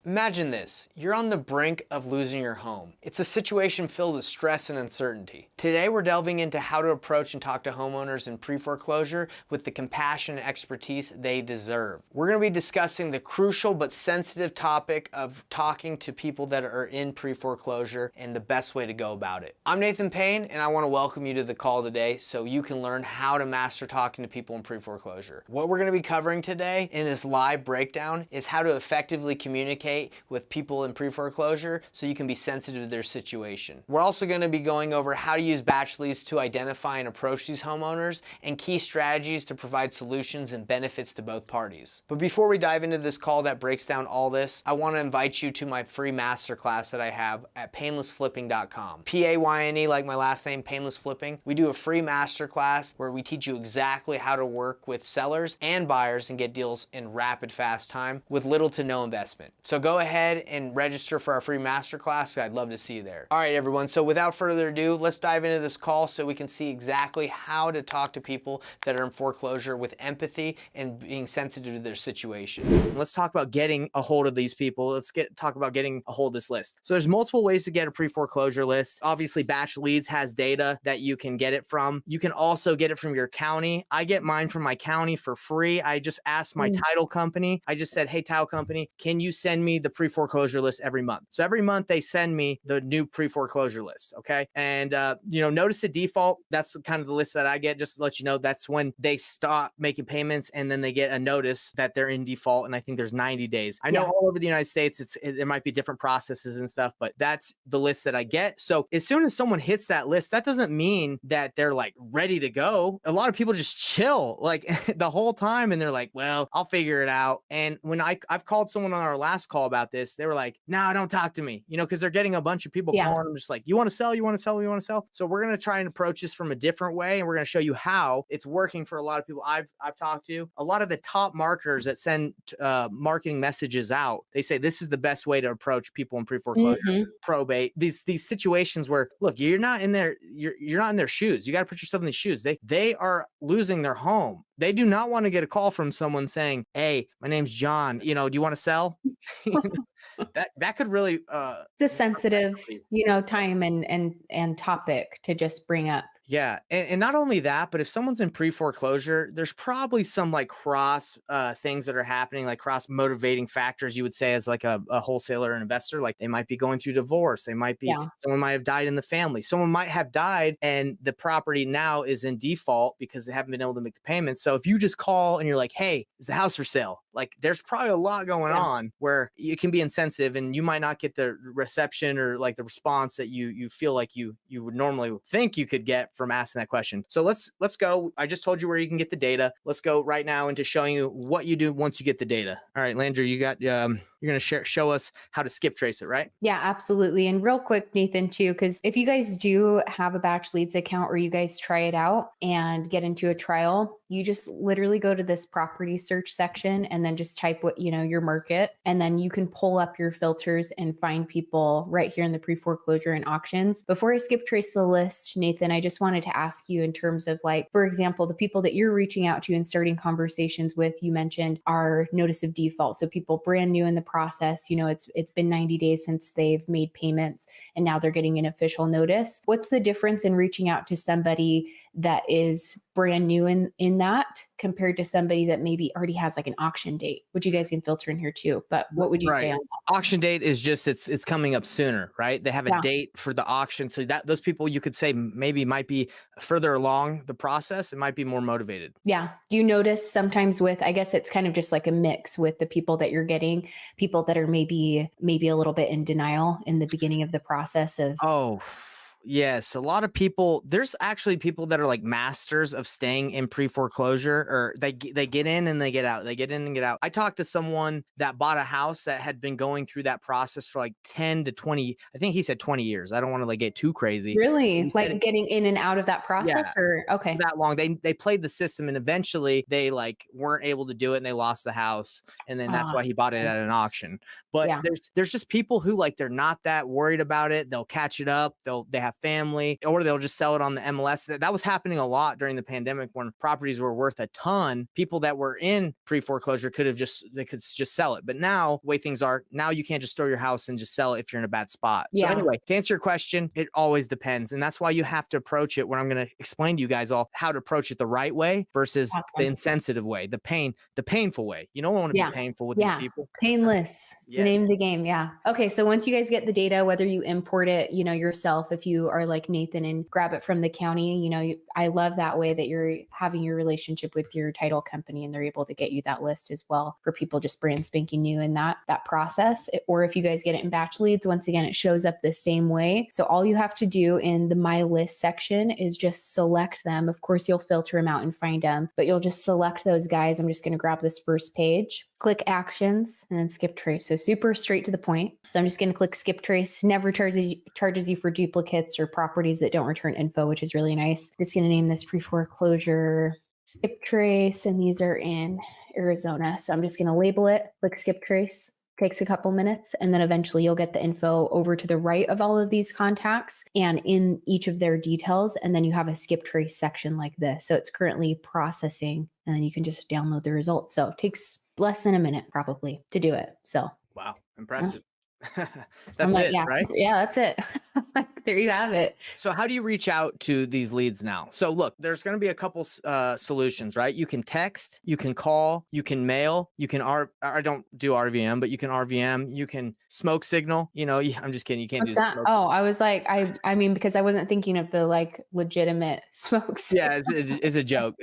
Imagine this, you're on the brink of losing your home. It's a situation filled with stress and uncertainty. Today we're delving into how to approach and talk to homeowners in pre-foreclosure with the compassion and expertise they deserve. We're going to be discussing the crucial but sensitive topic of talking to people that are in pre-foreclosure and the best way to go about it. I'm Nathan Payne, and I want to welcome you to the call today so you can learn how to master talking to people in pre-foreclosure. What we're going to be covering today in this live breakdown is how to effectively communicate with people in pre-foreclosure so you can be sensitive to their situation. We're also going to be going over how to use batch leads to identify and approach these homeowners and key strategies to provide solutions and benefits to both parties. But before we dive into this call that breaks down all this, I want to invite you to my free masterclass that I have at painlessflipping.com. P-A-Y-N-E, like my last name, Painless Flipping. We do a free masterclass where we teach you exactly how to work with sellers and buyers and get deals in rapid, fast time with little to no investment. So go ahead and register for our free masterclass. I'd love to see you there. All right, everyone. So without further ado, let's dive into this call so we can see exactly how to talk to people that are in foreclosure with empathy and being sensitive to their situation. Let's talk about getting a hold of these people. Let's talk about getting a hold of this list. So there's multiple ways to get a pre-foreclosure list. Obviously, Batch Leads has data that you can get it from. You can also get it from your county. I get mine from my county for free. I just asked my title company. I just said, hey, title company, can you send me the pre-foreclosure list every month? So every month they send me the new pre-foreclosure list. Okay. And, notice the default. That's kind of the list that I get, just to let you know, that's when they stop making payments and then they get a notice that they're in default. And I think there's 90 days. I know all over the United States, there might be different processes and stuff, but that's the list that I get. So as soon as someone hits that list, that doesn't mean that they're like ready to go. A lot of people just chill like the whole time. And they're like, well, I'll figure it out. And when I've called someone on our last call about this, they were like, no, don't talk to me, because they're getting a bunch of people calling them just like, you want to sell, you want to sell, you want to sell. So we're going to try and approach this from a different way. And we're going to show you how it's working for a lot of people I've talked to. A lot of the top marketers that send marketing messages out, they say this is the best way to approach people in pre-foreclosure, probate, these situations where, look, you're not in their shoes. You got to put yourself in these shoes. They are losing their home. They do not want to get a call from someone saying, hey, my name's John, do you want to sell? that could really it's a sensitive, time and topic to just bring up. Yeah. And not only that, but if someone's in pre-foreclosure, there's probably some like cross things that are happening, like cross motivating factors, you would say, as like a wholesaler and investor. Like they might be going through divorce. They might be, someone might have died in the family. Someone might have died and the property now is in default because they haven't been able to make the payments. So if you just call and you're like, hey, is the house for sale? Like there's probably a lot going on where you can be insensitive and you might not get the reception or like the response that you feel like you would normally think you could get from asking that question. So let's go. I just told you where you can get the data. Let's go right now into showing you what you do once you get the data. All right, Landry, you got you're going to show us how to skip trace it, right? Yeah, absolutely. And real quick, Nathan, too, because if you guys do have a Batch Leads account or you guys try it out and get into a trial, you just literally go to this property search section and then just type what, your market. And then you can pull up your filters and find people right here in the pre-foreclosure and auctions. Before I skip trace the list, Nathan, I just wanted to ask you in terms of like, for example, the people that you're reaching out to and starting conversations with, you mentioned are notice of default. So people brand new in the process, it's been 90 days since they've made payments and now they're getting an official notice. What's the difference in reaching out to somebody that is brand new in that compared to somebody that maybe already has like an auction date, which you guys can filter in here too? But what would you say on that? Auction date is just, it's coming up sooner, right? They have a date for the auction. So that those people you could say maybe might be further along the process. It might be more motivated. Yeah. Do you notice sometimes with, I guess it's kind of just like a mix with the people that you're getting, people that are maybe a little bit in denial in the beginning of the process of, Yes, a lot of people, there's actually people that are like masters of staying in pre-foreclosure, or they get in and they get out. They get in and get out. I talked to someone that bought a house that had been going through that process for like 10 to 20, I think he said 20 years. I don't want to like get too crazy. Really? Like getting in and out of that process or okay. That long. They played the system and eventually they like weren't able to do it and they lost the house. And then that's why he bought it at an auction. But there's just people who like, they're not that worried about it. They'll catch it up. They have family, or they'll just sell it on the MLS. That was happening a lot during the pandemic when properties were worth a ton. People that were in pre-foreclosure could just sell it. But now the way things are, now you can't just store your house and just sell it if you're in a bad spot. So anyway, to answer your question, it always depends. And that's why you have to approach it, where I'm going to explain to you guys all how to approach it the right way versus the insensitive way, the painful way. You don't want to be painful with these people. Painless. It's the name of the game. Yeah. Okay. So once you guys get the data, whether you import it, yourself, if you are like Nathan and grab it from the county, I love that way that you're having your relationship with your title company and they're able to get you that list as well for people just brand spanking new in that process. Or if you guys get it in batch leads, once again, it shows up the same way. So all you have to do in the My List section is just select them. Of course, you'll filter them out and find them, but you'll just select those guys. I'm just going to grab this first page, click actions, and then skip trace. So super straight to the point. So I'm just going to click skip trace. Never charges you for duplicates or properties that don't return info, which is really nice. I'm just going to name this pre-foreclosure skip trace, and these are in Arizona. So I'm just going to label it, click skip trace. Takes a couple minutes, and then eventually you'll get the info over to the right of all of these contacts and in each of their details. And then you have a skip trace section like this. So it's currently processing, and then you can just download the results. So it takes less than a minute probably to do it. So wow, impressive. That's it, right? Yeah, that's it. There you have it. So how do you reach out to these leads now? So look, there's going to be a couple solutions, right? You can text, you can call, you can mail, you can I don't do RVM, but you can RVM, you can smoke signal. I'm just kidding. You can't do that. Oh, I was like, I mean, because I wasn't thinking of the like legitimate smoke signal. Yeah, it's a joke.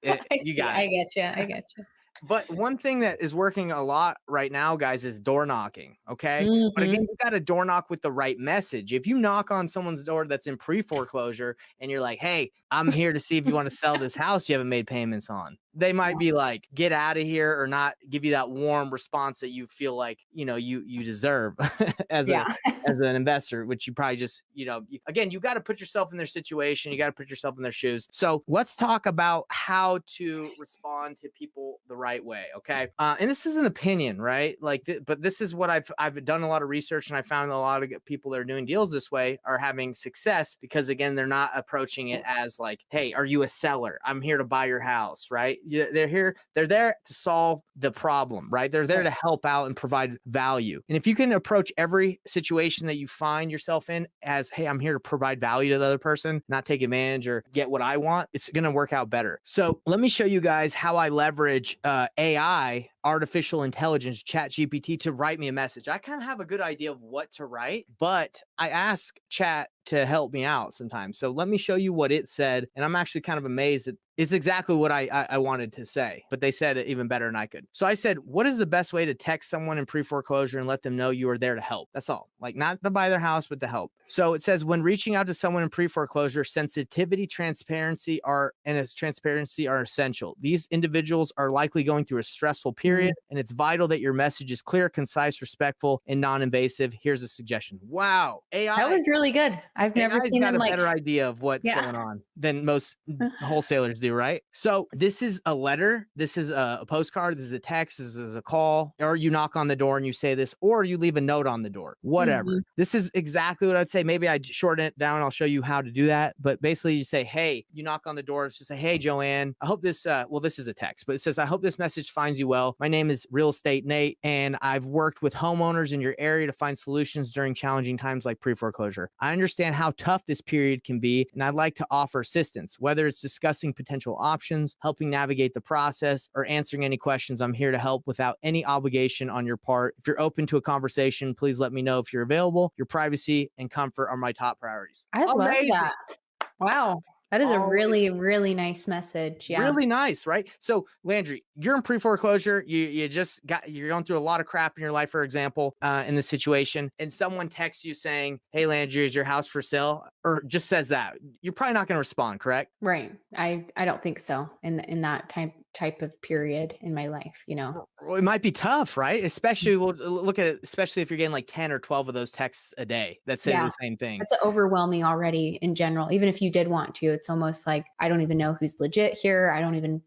I get you. But one thing that is working a lot right now, guys, is door knocking. Okay. But again, you got to door knock with the right message. If you knock on someone's door that's in pre-foreclosure and you're like, hey, I'm here to see if you want to sell this house you haven't made payments on, they might be like, get out of here, or not give you that warm response that you feel like, you deserve as an investor, which you probably just, again, you got to put yourself in their situation. You got to put yourself in their shoes. So let's talk about how to respond to people the right way. Okay. And this is an opinion, right? But this is what I've done a lot of research, and I found a lot of people that are doing deals this way are having success because, again, they're not approaching it as like, hey, are you a seller? I'm here to buy your house, right? They're there to solve the problem, right? They're there to help out and provide value. And if you can approach every situation that you find yourself in as, hey, I'm here to provide value to the other person, not take advantage or get what I want, it's going to work out better. So let me show you guys how I leverage AI, artificial intelligence, chat GPT, to write me a message. I kind of have a good idea of what to write, but I ask chat to help me out sometimes. So let me show you what it said. And I'm actually kind of amazed that it's exactly what I wanted to say, but they said it even better than I could. So I said, what is the best way to text someone in pre-foreclosure and let them know you are there to help? That's all. Like, not to buy their house, but to help. So it says, when reaching out to someone in pre-foreclosure, sensitivity, transparency are essential. These individuals are likely going through a stressful period, and it's vital that your message is clear, concise, respectful, and non-invasive. Here's a suggestion. Wow. AI. That was really good. I've never seen got a better idea of what's going on than most wholesalers do, right? So this is a letter. This is a postcard. This is a text. This is a call. Or you knock on the door and you say this, or you leave a note on the door, whatever. This is exactly what I'd say. Maybe I'd shorten it down. I'll show you how to do that. But basically you say, hey, you knock on the door. It's just say, hey, Joanne, I hope this, this is a text, but it says, I hope this message finds you well. My name is Real Estate Nate, and I've worked with homeowners in your area to find solutions during challenging times like pre-foreclosure. I understand how tough this period can be, and I'd like to offer assistance, whether it's discussing potential options, helping navigate the process, or answering any questions. I'm here to help without any obligation on your part. If you're open to a conversation, please let me know if you're available. Your privacy and comfort are my top priorities. I love that. Wow. That is a really, really nice message. Yeah. Really nice, right? So Landry, you're in pre-foreclosure. You're going through a lot of crap in your life, for example, in this situation, and someone texts you saying, hey, Landry, is your house for sale? Or just says that. You're probably not going to respond, correct? Right. I don't think so in that type of period in my life, Well, it might be tough, right? Especially, we'll look at it, especially if you're getting like 10 or 12 of those texts a day that say the same thing. It's overwhelming already in general. Even if you did want to, it's almost like, I don't even know who's legit here.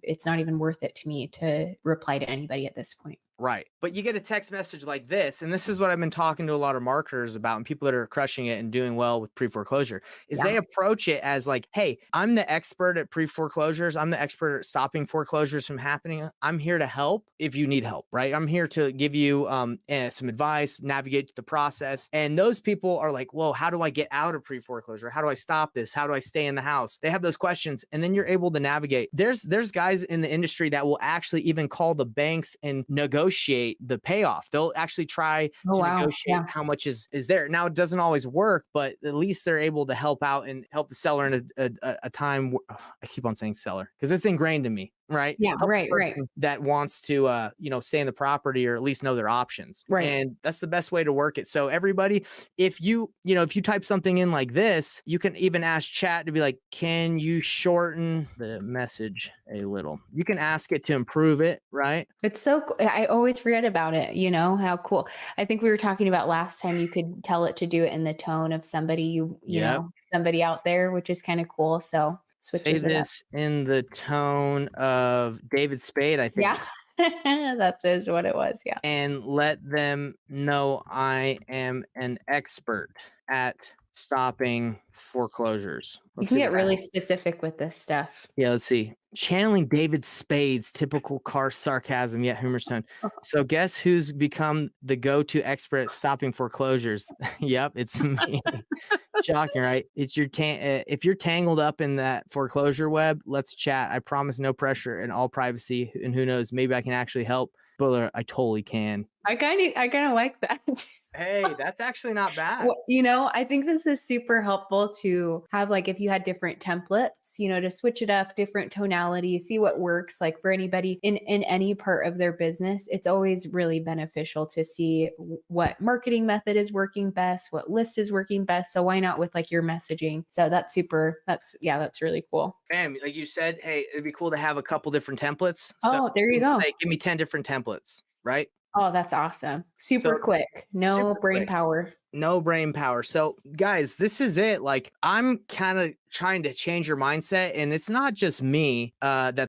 It's not even worth it to me to reply to anybody at this point. Right. But you get a text message like this, and this is what I've been talking to a lot of marketers about and people that are crushing it and doing well with pre-foreclosure is Yeah. they approach it as like, hey, I'm the expert at pre-foreclosures. I'm the expert at stopping foreclosures from happening. I'm here to help if you need help, right? I'm here to give you some advice, navigate the process. And those people are like, whoa, how do I get out of pre-foreclosure? How do I stop this? How do I stay in the house? They have those questions, and then you're able to navigate. There's guys in the industry that will actually even call the banks and negotiate the payoff. They'll actually try Oh, to wow. negotiate Yeah. how much is there. Now it doesn't always work, but at least they're able to help out and help the seller in a time. I keep on saying seller because it's ingrained in me, right? Yeah. Help Right. the Right. person that wants to stay in the property or at least know their options. Right. And that's the best way to work it. So everybody, if you type something in like this, you can even ask chat to be like, can you shorten the message a little? You can ask it to improve it, right? It's so I always forget about it, how cool. I think we were talking about last time you could tell it to do it in the tone of somebody Yep. somebody out there, which is kind of cool. So Say switches it up. this in the tone of David Spade, I think. Yeah. That is what it was. Yeah. And let them know I am an expert at stopping foreclosures. You Let's can see get what really happens. specific with this stuff. Yeah, let's see. Channeling David Spade's typical car sarcasm yet humorous tone. So guess who's become the go-to expert at stopping foreclosures? Yep, it's me. Shocking, right? It's if you're tangled up in that foreclosure web, let's chat. I promise no pressure and all privacy. And who knows, maybe I can actually help. But I totally can. I kind of like that. Hey, that's actually not bad. Well, I think this is super helpful to have, like, if you had different templates, to switch it up, different tonalities, see what works. Like for anybody in any part of their business, it's always really beneficial to see what marketing method is working best, what list is working best. So why not with like your messaging? So that's really cool. Bam, like you said, hey, it'd be cool to have a couple different templates. So Oh, there you go. say, give me 10 different templates, right? Oh, that's awesome. Super So quick. No super brain quick. power. No brain power. So, guys, this is it. Like, I'm kind of trying to change your mindset, and it's not just me that's